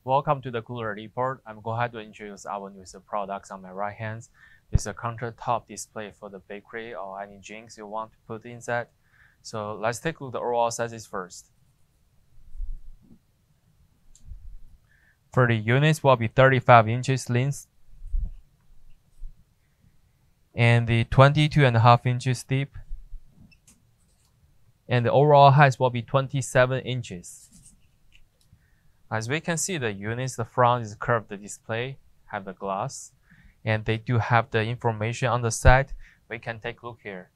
Welcome to the Cooler Report. I'm going to introduce our newest products on my right hand. This is a countertop display for the bakery or any drinks you want to put inside. So let's take a look at the overall sizes first. For the units will be 35 inches length and the 22.5 inches deep. And the overall height will be 27 inches. As we can see, the units, the front is curved display, have the glass, and they do have the information on the side. We can take a look here.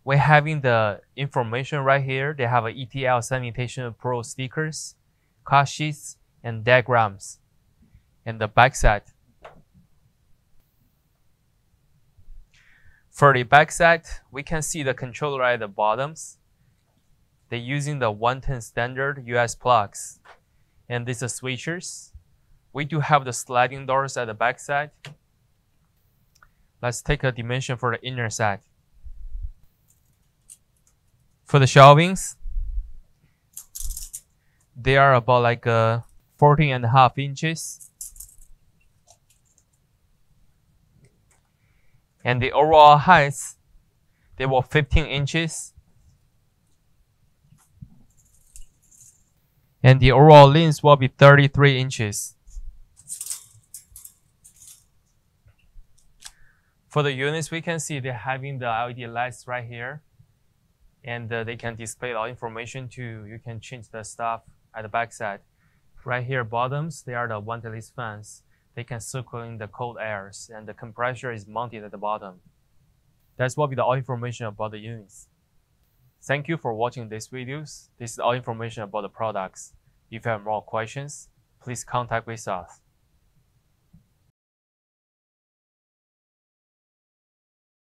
We're having the information right here. They have a ETL Sanitation Pro stickers, cost sheets, and diagrams. And the back side. For the back side, we can see the controller at the bottoms. They're using the 110 standard US plugs. And these are switchers. We do have the sliding doors at the back side. Let's take a dimension for the inner side. For the shelvings, they are about like 14.5 inches. And the overall height, they were 15 inches. And the overall length will be 33 inches. For the units, we can see they're having the LED lights right here. And they can display all information too. You can change the stuff at the back side. Right here, bottoms, they are the ventilation fans. They can circle in the cold airs, and the compressor is mounted at the bottom. That's what will be the all information about the units. Thank you for watching these videos. This is all information about the products. If you have more questions, please contact with us.